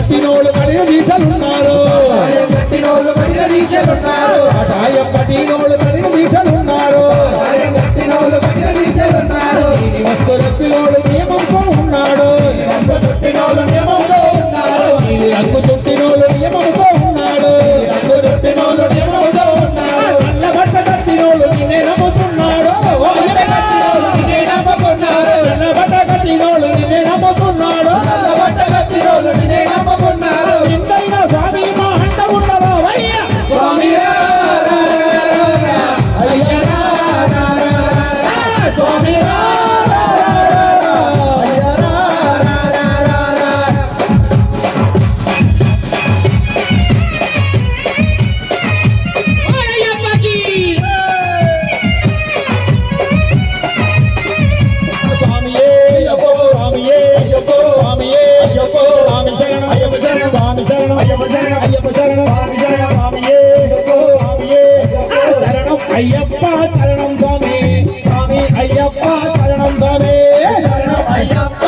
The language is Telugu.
కట్టినోళ్ళు కడిన దీక్షలున్నారు కాషాయం కట్టినోళ్ళు కడిన దీక్షలున్నారు భక్తులొక్కినోళ్ళు నియమంతో ఉన్నాడు రంగు చుట్టినోళ్ళు నియమంతో ఉన్నాడు నల్ల బట్ట కట్టినోళ్ళు నిన్నే నమ్ముతున్నాడు నల్ల బట్ట కట్టినోళ్ళు నిన్నే నమ్ముతున్నాడు నిన్నైనా స్వామి మా అంట ఉండరా స్వామి స్వామి అయ్యప్ప శరణం స్వామి స్వామి అయ్యప్ప శరణం స్వామి శరణం అయ్యప్ప